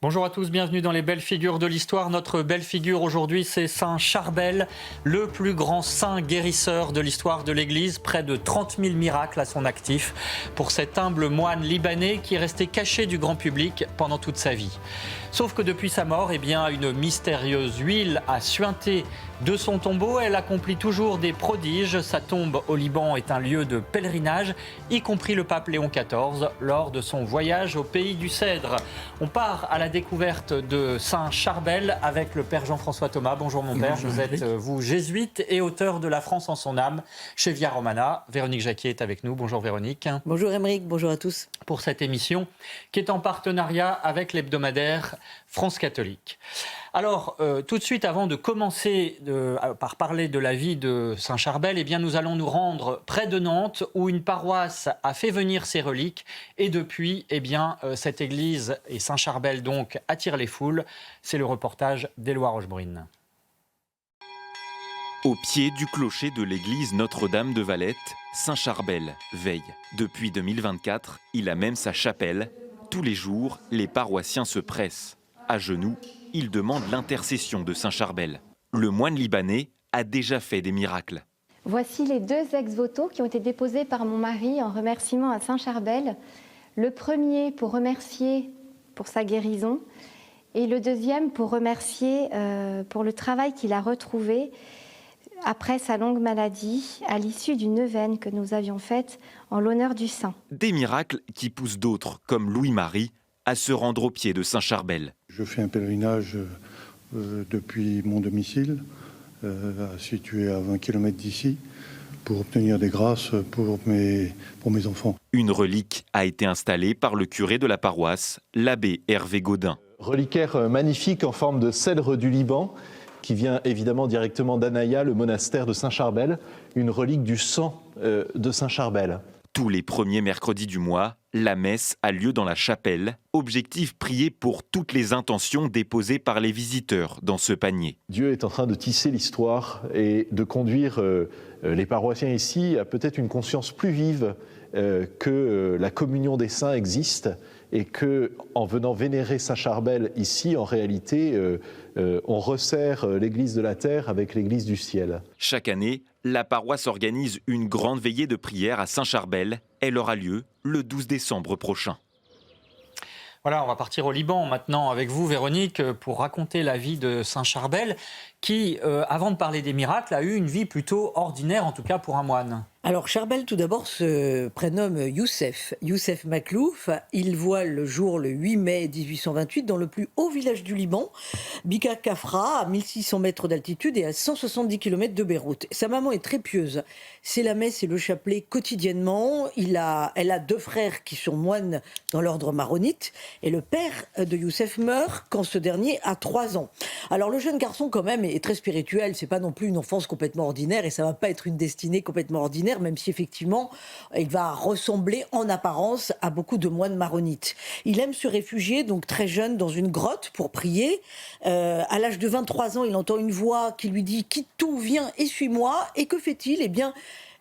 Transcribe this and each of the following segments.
Bonjour à tous, bienvenue dans les belles figures de l'histoire. Notre belle figure aujourd'hui, c'est Saint Charbel, le plus grand saint guérisseur de l'histoire de l'Église. Près de 30 000 miracles à son actif pour cet humble moine libanais qui est resté caché du grand public pendant toute sa vie. Sauf que depuis sa mort, une mystérieuse huile a suinté de son tombeau. Elle accomplit toujours des prodiges. Sa tombe au Liban est un lieu de pèlerinage, y compris le pape Léon XIV lors de son voyage au pays du Cèdre. On part à la découverte de Saint Charbel avec le père Jean-François Thomas. Bonjour mon père, Bonjour, vous êtes vous jésuite et auteur de La France en son âme chez Via Romana. Véronique Jacquier est avec nous. Bonjour Véronique. Bonjour Aymeric, bonjour à tous. Pour cette émission qui est en partenariat avec l'hebdomadaire France Catholique. Alors, tout de suite, avant de commencer par parler de la vie de Saint Charbel, nous allons nous rendre près de Nantes où une paroisse a fait venir ses reliques et depuis, cette église et Saint Charbel donc attire les foules. C'est le reportage d'Éloi Rochebrune. Au pied du clocher de l'église Notre-Dame de Valette, Saint Charbel veille. Depuis 2024, il a même sa chapelle. Tous les jours, les paroissiens se pressent. À genoux, ils demandent l'intercession de Saint Charbel. Le moine libanais a déjà fait des miracles. Voici les deux ex-voto qui ont été déposés par mon mari en remerciement à Saint Charbel. Le premier pour remercier pour sa guérison et le deuxième pour remercier pour le travail qu'il a retrouvé après sa longue maladie, à l'issue d'une neuvaine que nous avions faite en l'honneur du saint. Des miracles qui poussent d'autres, comme Louis-Marie, à se rendre au pied de Saint Charbel. Je fais un pèlerinage depuis mon domicile, situé à 20 km d'ici, pour obtenir des grâces pour mes enfants. Une relique a été installée par le curé de la paroisse, l'abbé Hervé Gaudin. Reliquaire magnifique en forme de cèdre du Liban, qui vient évidemment directement d'Anaya, le monastère de Saint Charbel, une relique du sang de Saint Charbel. Tous les premiers mercredis du mois, la messe a lieu dans la chapelle. Objectif, prier pour toutes les intentions déposées par les visiteurs dans ce panier. Dieu est en train de tisser l'histoire et de conduire les paroissiens ici à peut-être une conscience plus vive que la communion des saints existe et qu'en venant vénérer Saint Charbel ici, en réalité, on resserre l'église de la terre avec l'église du ciel. Chaque année, la paroisse organise une grande veillée de prière à Saint Charbel. Elle aura lieu le 12 décembre prochain. Voilà, on va partir au Liban maintenant avec vous, Véronique, pour raconter la vie de Saint Charbel, qui, avant de parler des miracles, a eu une vie plutôt ordinaire, en tout cas pour un moine. Alors Charbel, tout d'abord, se prénomme Youssef Maklouf. Il voit le jour le 8 mai 1828 dans le plus haut village du Liban, Bika Kafra, à 1600 mètres d'altitude et à 170 km de Beyrouth. Sa maman est très pieuse. C'est la messe et le chapelet quotidiennement. Elle a deux frères qui sont moines dans l'ordre maronite. Et le père de Youssef meurt quand ce dernier a 3 ans. Alors le jeune garçon, quand même, est très spirituel. C'est pas non plus une enfance complètement ordinaire et ça va pas être une destinée complètement ordinaire, même si effectivement il va ressembler en apparence à beaucoup de moines maronites. Il aime se réfugier donc très jeune dans une grotte pour prier. À l'âge de 23 ans, il entend une voix qui lui dit « Quitte tout, viens et suis-moi ». Et que fait-il ?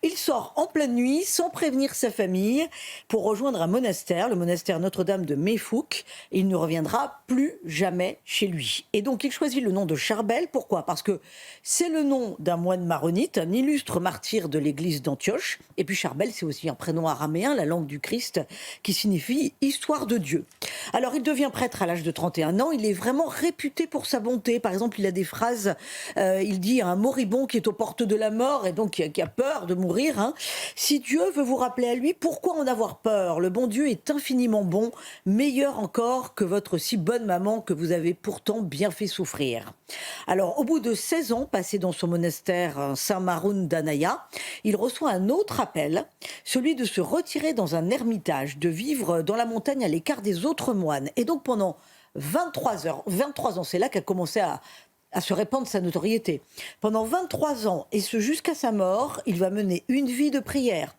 Il sort en pleine nuit, sans prévenir sa famille, pour rejoindre un monastère, le monastère Notre-Dame de Mefouk. Et il ne reviendra plus jamais chez lui. Et donc, il choisit le nom de Charbel. Pourquoi ? Parce que c'est le nom d'un moine maronite, un illustre martyr de l'église d'Antioche. Et puis Charbel, c'est aussi un prénom araméen, la langue du Christ, qui signifie « histoire de Dieu ». Alors, il devient prêtre à l'âge de 31 ans. Il est vraiment réputé pour sa bonté. Par exemple, il a des phrases, il dit à un moribond qui est aux portes de la mort et donc qui a peur de mourir. Si Dieu veut vous rappeler à lui, pourquoi en avoir peur ? Le bon Dieu est infiniment bon, meilleur encore que votre si bonne maman que vous avez pourtant bien fait souffrir. Alors, au bout de 16 ans passés dans son monastère Saint-Maroun d'Anaya, il reçoit un autre appel, celui de se retirer dans un ermitage, de vivre dans la montagne à l'écart des autres moines. Et donc pendant 23 ans, c'est là qu'a commencé à se répandre sa notoriété. Pendant 23 ans, et ce jusqu'à sa mort, il va mener une vie de prière.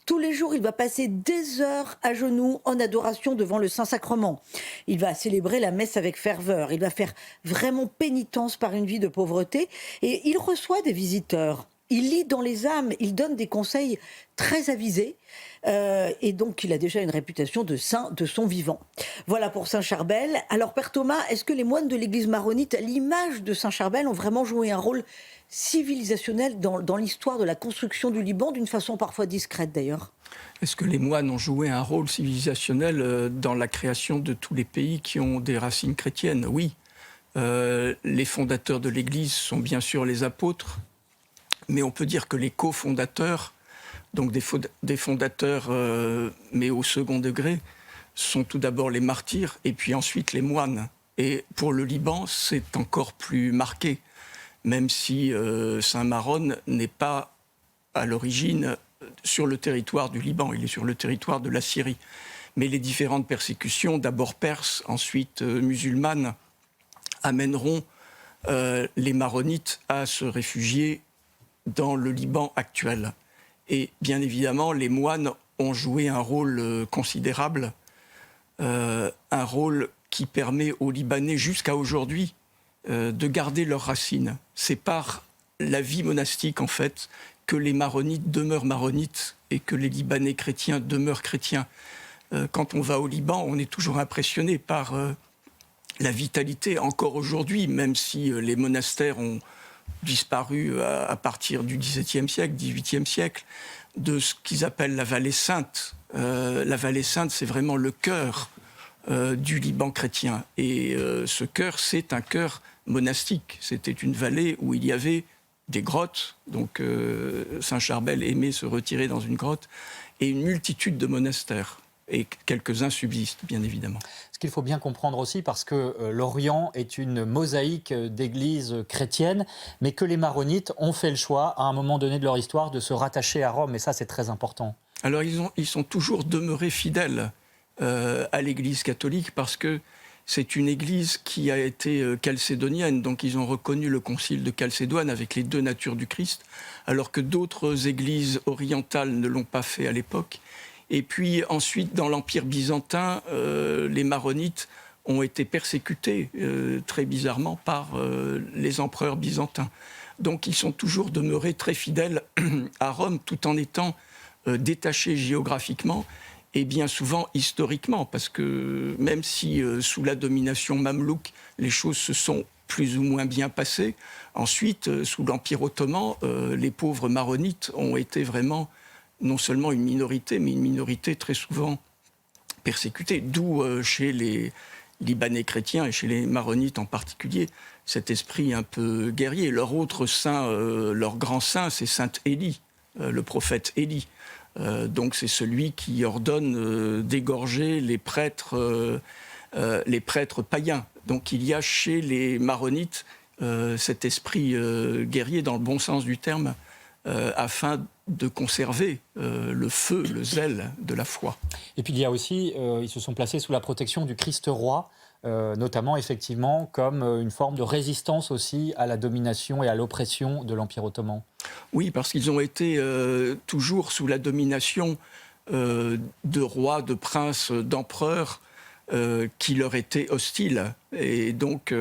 Tous les jours, il va passer des heures à genoux en adoration devant le Saint-Sacrement. Il va célébrer la messe avec ferveur. Il va faire vraiment pénitence par une vie de pauvreté. Et il reçoit des visiteurs. il lit dans les âmes, il donne des conseils très avisés, et donc il a déjà une réputation de saint de son vivant. Voilà pour Saint Charbel. Alors Père Thomas, est-ce que les moines de l'église maronite, à l'image de Saint Charbel, ont vraiment joué un rôle civilisationnel dans l'histoire de la construction du Liban, d'une façon parfois discrète d'ailleurs? Est-ce que les moines ont joué un rôle civilisationnel dans la création de tous les pays qui ont des racines chrétiennes? Oui. Les fondateurs de l'Église sont bien sûr les apôtres, mais on peut dire que les cofondateurs, donc des fondateurs, mais au second degré, sont tout d'abord les martyrs et puis ensuite les moines. Et pour le Liban, c'est encore plus marqué, même si Saint Maron n'est pas à l'origine sur le territoire du Liban, il est sur le territoire de la Syrie. Mais les différentes persécutions, d'abord perses, ensuite musulmanes, amèneront les maronites à se réfugier dans le Liban actuel. Et bien évidemment, les moines ont joué un rôle considérable, un rôle qui permet aux Libanais jusqu'à aujourd'hui de garder leurs racines. C'est par la vie monastique, en fait, que les maronites demeurent maronites et que les Libanais chrétiens demeurent chrétiens. Quand on va au Liban, on est toujours impressionné par la vitalité, encore aujourd'hui, même si les monastères ont disparu à partir du XVIIe siècle, XVIIIe siècle, de ce qu'ils appellent la vallée sainte. La vallée sainte, c'est vraiment le cœur du Liban chrétien. Et ce cœur, c'est un cœur monastique. C'était une vallée où il y avait des grottes, donc Saint Charbel aimait se retirer dans une grotte, et une multitude de monastères. Et quelques-uns subsistent, bien évidemment. Ce qu'il faut bien comprendre aussi, parce que l'Orient est une mosaïque d'églises chrétiennes, mais que les maronites ont fait le choix, à un moment donné de leur histoire, de se rattacher à Rome, et ça c'est très important. Alors ils sont toujours demeurés fidèles à l'Église catholique, parce que c'est une église qui a été chalcédonienne, donc ils ont reconnu le concile de Chalcédoine avec les deux natures du Christ, alors que d'autres églises orientales ne l'ont pas fait à l'époque. Et puis ensuite, dans l'Empire byzantin, les maronites ont été persécutés très bizarrement par les empereurs byzantins. Donc ils sont toujours demeurés très fidèles à Rome, tout en étant détachés géographiquement et bien souvent historiquement, parce que même si sous la domination mamelouk, les choses se sont plus ou moins bien passées, ensuite, sous l'Empire ottoman, les pauvres maronites ont été vraiment non seulement une minorité, mais une minorité très souvent persécutée, d'où chez les Libanais chrétiens et chez les maronites en particulier, cet esprit un peu guerrier. Leur autre saint, leur grand saint, c'est Saint Élie, le prophète Élie. Donc c'est celui qui ordonne d'égorger les prêtres païens. Donc il y a chez les maronites cet esprit guerrier dans le bon sens du terme, afin de conserver le feu, le zèle de la foi. Et puis il y a aussi, ils se sont placés sous la protection du Christ roi, notamment effectivement comme une forme de résistance aussi à la domination et à l'oppression de l'Empire ottoman. Oui, parce qu'ils ont été toujours sous la domination de rois, de princes, d'empereurs qui leur étaient hostiles. Et donc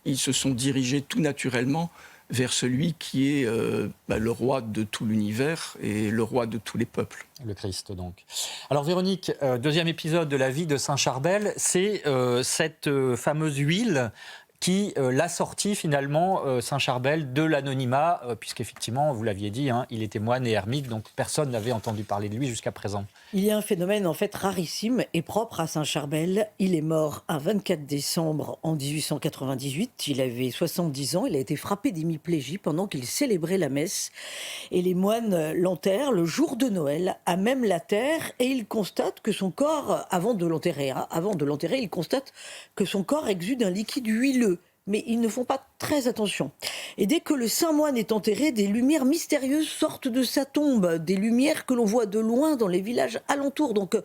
ils se sont dirigés tout naturellement vers celui qui est le roi de tout l'univers et le roi de tous les peuples. Le Christ, donc. Alors Véronique, deuxième épisode de la vie de Saint Charbel, c'est cette fameuse huile qui l'a sorti finalement, Saint Charbel, de l'anonymat, puisqu'effectivement, vous l'aviez dit, hein, il était moine et ermite, donc personne n'avait entendu parler de lui jusqu'à présent. Il y a un phénomène en fait rarissime et propre à Saint Charbel. Il est mort un 24 décembre en 1898. Il avait 70 ans. Il a été frappé d'hémiplégie pendant qu'il célébrait la messe. Et les moines l'enterrent le jour de Noël, à même la terre, et ils constatent que son corps, avant de l'enterrer, ils constatent que son corps exude un liquide huileux. Mais ils ne font pas très attention. Et dès que le saint moine est enterré, des lumières mystérieuses sortent de sa tombe, des lumières que l'on voit de loin dans les villages alentours. Donc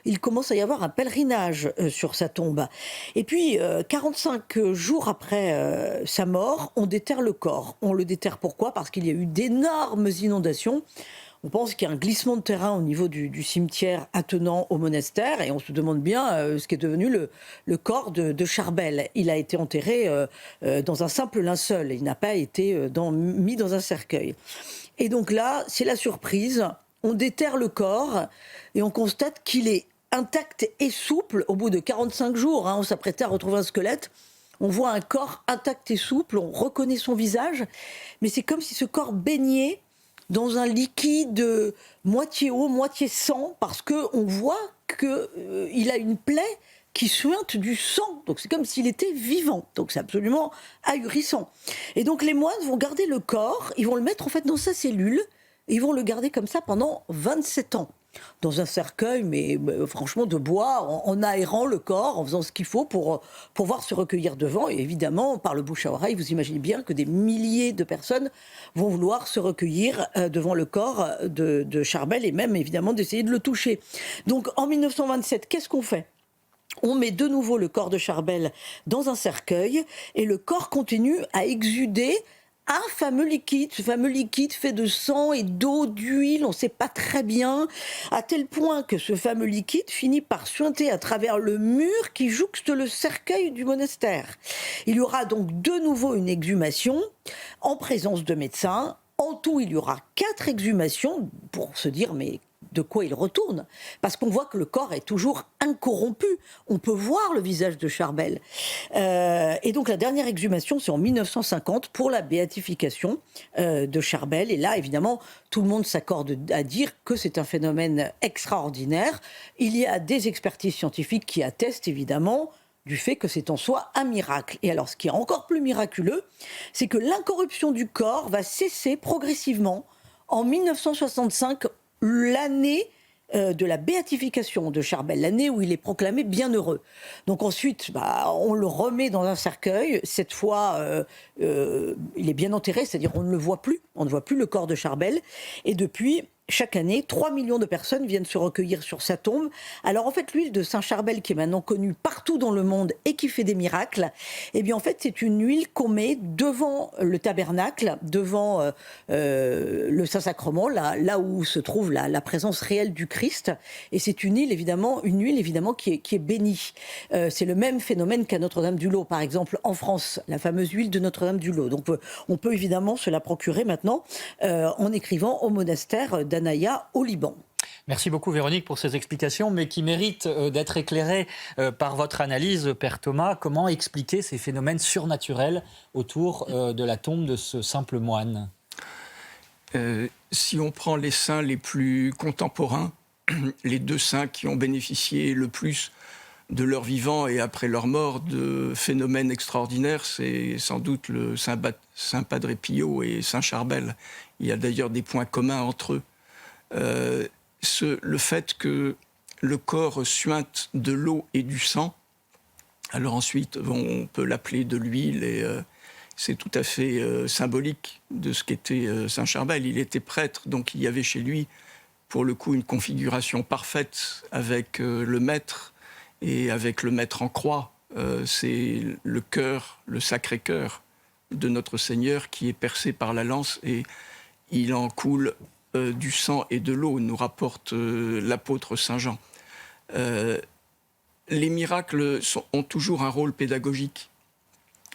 il commence à y avoir un pèlerinage sur sa tombe. Et puis 45 jours après sa mort, on déterre le corps. On le déterre pourquoi ? Parce qu'il y a eu d'énormes inondations. on pense qu'il y a un glissement de terrain au niveau du cimetière attenant au monastère, et on se demande bien ce qu'est devenu le corps de Charbel. Il a été enterré dans un simple linceul, il n'a pas été mis dans un cercueil. Et donc là, c'est la surprise, on déterre le corps et on constate qu'il est intact et souple au bout de 45 jours. On s'apprêtait à retrouver un squelette. On voit un corps intact et souple, on reconnaît son visage, mais c'est comme si ce corps baignait dans un liquide moitié eau, moitié sang, parce qu'on voit qu'il a une plaie qui suinte du sang. Donc c'est comme s'il était vivant. Donc c'est absolument ahurissant. Et donc les moines vont garder le corps, ils vont le mettre en fait dans sa cellule, et ils vont le garder comme ça pendant 27 ans. Dans un cercueil, mais franchement de bois, en aérant le corps, en faisant ce qu'il faut pour pouvoir se recueillir devant. Et évidemment, par le bouche à oreille, vous imaginez bien que des milliers de personnes vont vouloir se recueillir devant le corps de Charbel, et même évidemment d'essayer de le toucher. Donc en 1927, qu'est-ce qu'on fait ? On met de nouveau le corps de Charbel dans un cercueil, et le corps continue à exuder un fameux liquide, ce fameux liquide fait de sang et d'eau, d'huile, on ne sait pas très bien, à tel point que ce fameux liquide finit par suinter à travers le mur qui jouxte le cercueil du monastère. Il y aura donc de nouveau une exhumation en présence de médecins. En tout, il y aura 4 exhumations pour se dire mais de quoi il retourne, parce qu'on voit que le corps est toujours incorrompu. On peut voir le visage de Charbel. Et donc la dernière exhumation, c'est en 1950 pour la béatification de Charbel. Et là, évidemment, tout le monde s'accorde à dire que c'est un phénomène extraordinaire. Il y a des expertises scientifiques qui attestent évidemment du fait que c'est en soi un miracle. Et alors, ce qui est encore plus miraculeux, c'est que l'incorruption du corps va cesser progressivement en 1965, l'année de la béatification de Charbel, l'année où il est proclamé bienheureux. Donc ensuite, on le remet dans un cercueil. Cette fois, il est bien enterré, c'est-à-dire on ne le voit plus, on ne voit plus le corps de Charbel. Et depuis, chaque année, 3 millions de personnes viennent se recueillir sur sa tombe. Alors en fait, l'huile de Saint-Charbel, qui est maintenant connue partout dans le monde et qui fait des miracles, eh bien en fait, c'est une huile qu'on met devant le tabernacle, devant le Saint-Sacrement, là où se trouve la présence réelle du Christ. Et c'est une huile évidemment qui est bénie. C'est le même phénomène qu'à Notre-Dame-du-Lot, par exemple, en France, la fameuse huile de Notre-Dame-du-Lot. Donc on peut évidemment se la procurer maintenant en écrivant au monastère d'Anaya au Liban. Merci beaucoup Véronique pour ces explications, mais qui méritent d'être éclairées par votre analyse, Père Thomas. Comment expliquer ces phénomènes surnaturels autour de la tombe de ce simple moine ? Si on prend les saints les plus contemporains, les 2 saints qui ont bénéficié le plus de leur vivant et après leur mort de phénomènes extraordinaires, c'est sans doute le Saint Padre Pio et Saint Charbel. Il y a d'ailleurs des points communs entre eux. Le fait que le corps suinte de l'eau et du sang, alors ensuite on peut l'appeler de l'huile, et c'est tout à fait symbolique de ce qu'était Saint Charbel. Il était prêtre, donc il y avait chez lui pour le coup une configuration parfaite avec le maître et avec le maître en croix. C'est le cœur, le sacré cœur de notre Seigneur qui est percé par la lance, et il en coule du sang et de l'eau, nous rapporte l'apôtre Saint Jean. Les miracles ont toujours un rôle pédagogique,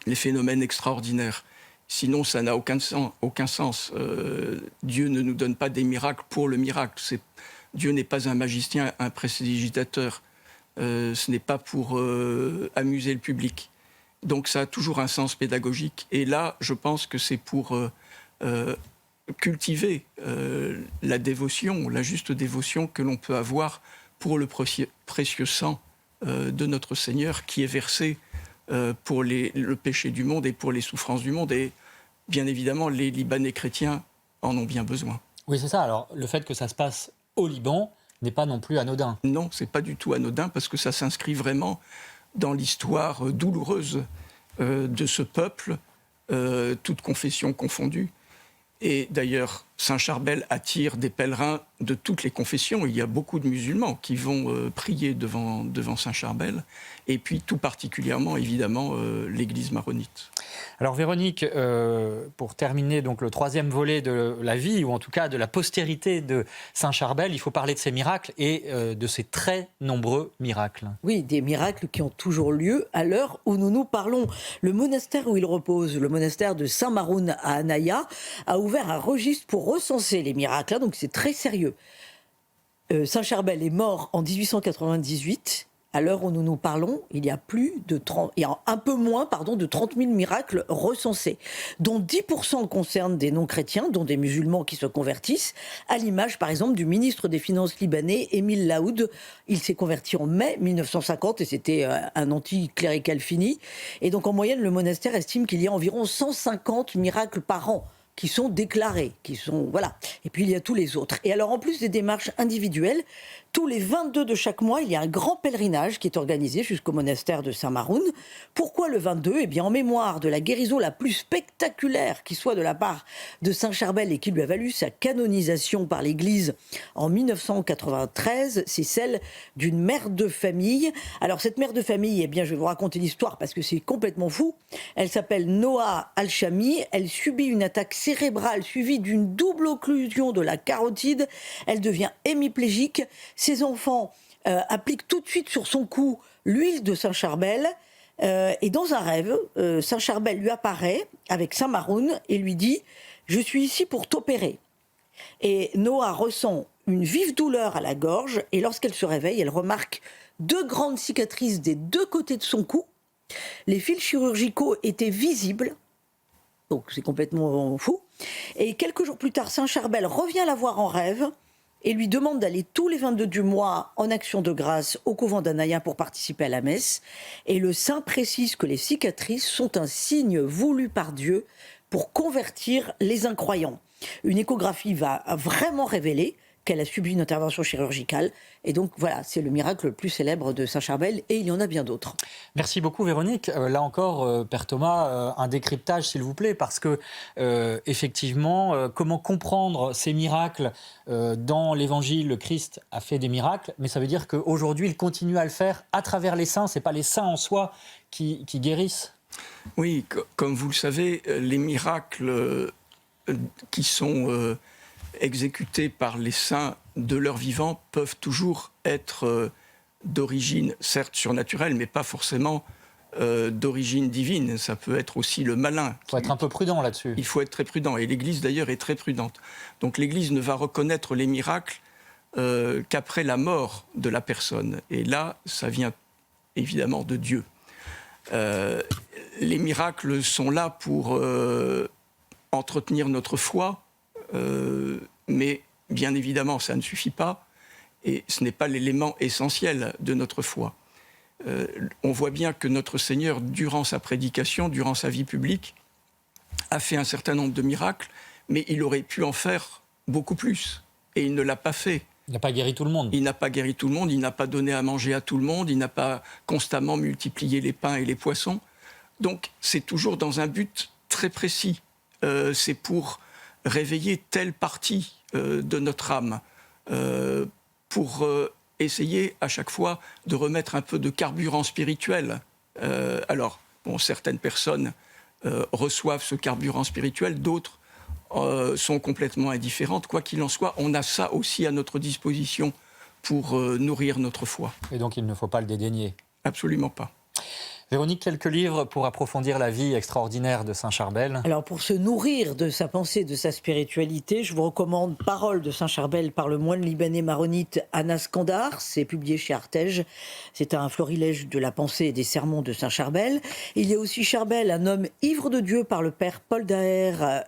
les phénomènes extraordinaires. Sinon, ça n'a aucun sens. Dieu ne nous donne pas des miracles pour le miracle. Dieu n'est pas un magicien, un prestidigitateur. Ce n'est pas pour amuser le public. Donc ça a toujours un sens pédagogique. Et là, je pense que c'est pour cultiver la dévotion, la juste dévotion que l'on peut avoir pour le précieux sang de notre Seigneur qui est versé pour le péché du monde et pour les souffrances du monde. Et bien évidemment, les Libanais chrétiens en ont bien besoin. Oui, c'est ça. Alors, le fait que ça se passe au Liban n'est pas non plus anodin. Non, c'est pas du tout anodin, parce que ça s'inscrit vraiment dans l'histoire douloureuse de ce peuple, toute confession confondue. Et d'ailleurs, Saint-Charbel attire des pèlerins de toutes les confessions. Il y a beaucoup de musulmans qui vont prier devant Saint-Charbel. Et puis tout particulièrement, évidemment, l'église maronite. Alors Véronique, pour terminer donc le troisième volet de la vie, ou en tout cas de la postérité de Saint-Charbel, il faut parler de ses miracles et de ses très nombreux miracles. Oui, des miracles qui ont toujours lieu à l'heure où nous nous parlons. Le monastère où il repose, le monastère de Saint-Maroun à Anaya, a ouvert un registre pour recenser les miracles, donc c'est très sérieux. Saint-Charbel est mort en 1898. À l'heure où nous nous parlons, il y a un peu moins de 30 000 miracles recensés, dont 10% concernent des non-chrétiens, dont des musulmans qui se convertissent, à l'image par exemple du ministre des Finances libanais, Émile Laoud. Il s'est converti en mai 1950 et c'était un anticlérical fini. Et donc en moyenne, le monastère estime qu'il y a environ 150 miracles par an qui sont déclarés, voilà. Et puis il y a tous les autres. Et alors en plus des démarches individuelles, tous les 22 de chaque mois, il y a un grand pèlerinage qui est organisé jusqu'au monastère de Saint-Maroun. Pourquoi le 22 ? Eh bien en mémoire de la guérison la plus spectaculaire qui soit de la part de Saint-Charbel et qui lui a valu sa canonisation par l'Église en 1993, c'est celle d'une mère de famille. Alors cette mère de famille, eh bien je vais vous raconter l'histoire parce que c'est complètement fou. Elle s'appelle Noa Al-Shami, elle subit une attaque cérébrale suivie d'une double occlusion de la carotide. Elle devient hémiplégique. Ses enfants appliquent tout de suite sur son cou l'huile de Saint-Charbel. Et dans un rêve, Saint-Charbel lui apparaît avec Saint-Maroun et lui dit « Je suis ici pour t'opérer ». Et Noa ressent une vive douleur à la gorge et lorsqu'elle se réveille, elle remarque 2 grandes cicatrices des 2 côtés de son cou. Les fils chirurgicaux étaient visibles. Donc c'est complètement fou. Et quelques jours plus tard, Saint-Charbel revient la voir en rêve et lui demande d'aller tous les 22 du mois en action de grâce au couvent d'Anaya pour participer à la messe. Et le saint précise que les cicatrices sont un signe voulu par Dieu pour convertir les incroyants. Une échographie va vraiment révéler qu'elle a subi une intervention chirurgicale. Et donc voilà, c'est le miracle le plus célèbre de Saint-Charbel et il y en a bien d'autres. Merci beaucoup Véronique. Là encore, Père Thomas, un décryptage s'il vous plaît, parce que effectivement, comment comprendre ces miracles dans l'Évangile, le Christ a fait des miracles, mais ça veut dire qu'aujourd'hui, il continue à le faire à travers les saints. Ce n'est pas les saints en soi qui guérissent. Oui, comme vous le savez, les miracles qui sont exécutés par les saints de leur vivant peuvent toujours être d'origine, certes surnaturelle, mais pas forcément d'origine divine. Ça peut être aussi le malin. Il faut être un peu prudent là-dessus. Il faut être très prudent, et l'Église d'ailleurs est très prudente. Donc l'Église ne va reconnaître les miracles qu'après la mort de la personne. Et là, ça vient évidemment de Dieu. Les miracles sont là pour entretenir notre foi, mais bien évidemment, ça ne suffit pas, et ce n'est pas l'élément essentiel de notre foi. On voit bien que notre Seigneur, durant sa prédication, durant sa vie publique, a fait un certain nombre de miracles, mais il aurait pu en faire beaucoup plus, et il ne l'a pas fait. Il n'a pas guéri tout le monde. Il n'a pas guéri tout le monde, il n'a pas donné à manger à tout le monde, il n'a pas constamment multiplié les pains et les poissons. Donc c'est toujours dans un but très précis. C'est pour réveiller telle partie de notre âme, pour essayer à chaque fois de remettre un peu de carburant spirituel. Alors, bon, certaines personnes reçoivent ce carburant spirituel, d'autres sont complètement indifférentes. Quoi qu'il en soit, on a ça aussi à notre disposition pour nourrir notre foi. Et donc il ne faut pas le dédaigner. Absolument pas. Véronique, quelques livres pour approfondir la vie extraordinaire de Saint-Charbel. Alors pour se nourrir de sa pensée, de sa spiritualité, je vous recommande Paroles de Saint-Charbel par le moine libanais maronite Anas Kandar. C'est publié chez Artege. C'est un florilège de la pensée et des sermons de Saint-Charbel. Il y a aussi Charbel, un homme ivre de Dieu par le père Paul Daher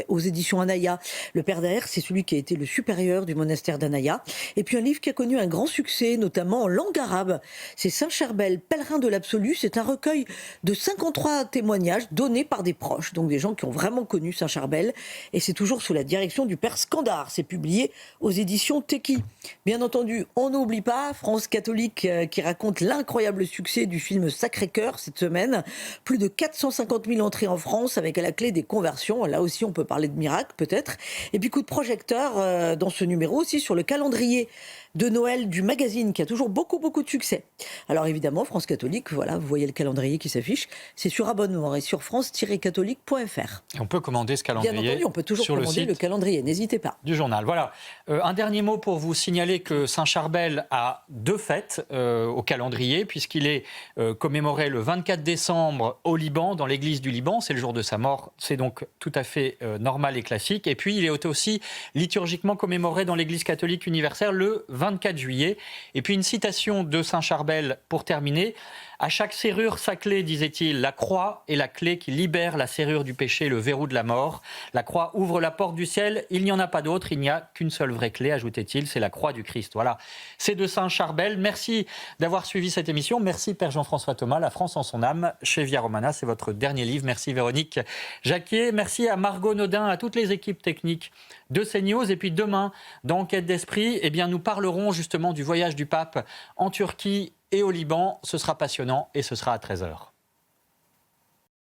aux éditions Anaya. Le père Daher, c'est celui qui a été le supérieur du monastère d'Anaya. Et puis un livre qui a connu un grand succès, notamment en langue arabe. C'est Saint-Charbel, pèlerin de l'absolu. C'est un recueil de 53 témoignages donnés par des proches, donc des gens qui ont vraiment connu Saint-Charbel. Et c'est toujours sous la direction du père Scandard. C'est publié aux éditions Teki. Bien entendu, on n'oublie pas France catholique qui raconte l'incroyable succès du film Sacré-Cœur cette semaine. Plus de 450 000 entrées en France avec à la clé des conversions. Là aussi, on peut parler de miracle peut-être. Et puis coup de projecteur dans ce numéro aussi sur le calendrier de Noël du magazine qui a toujours beaucoup de succès. Alors évidemment, France catholique, voilà, vous voyez le calendrier qui s'affiche. C'est sur abonnement et sur france-catholique.fr. Et on peut commander ce calendrier. Bien entendu, on peut toujours sur commander le calendrier, n'hésitez pas. Du journal. Voilà. Un dernier mot pour vous signaler que Saint-Charbel a 2 fêtes au calendrier, puisqu'il est commémoré le 24 décembre au Liban, dans l'église du Liban. C'est le jour de sa mort. C'est donc tout à fait normal et classique. Et puis, il est aussi liturgiquement commémoré dans l'église catholique universelle le 24 juillet. Et puis, une citation de Saint-Charbel pour terminer. À chaque serrure sa clé, disait-il. La croix est la clé qui libère la serrure du péché, le verrou de la mort. La croix ouvre la porte du ciel. Il n'y en a pas d'autre. Il n'y a qu'une seule vraie clé, ajoutait-il. C'est la croix du Christ. Voilà. C'est de Saint-Charbel. Merci d'avoir suivi cette émission. Merci, Père Jean-François Thomas. La France en son âme, chez Via Romana. C'est votre dernier livre. Merci, Véronique Jacquier. Merci à Margot Naudin, à toutes les équipes techniques de CNews. Et puis demain, dans Enquête d'Esprit, nous parlerons justement du voyage du pape en Turquie et au Liban. Ce sera passionnant et ce sera à 13h.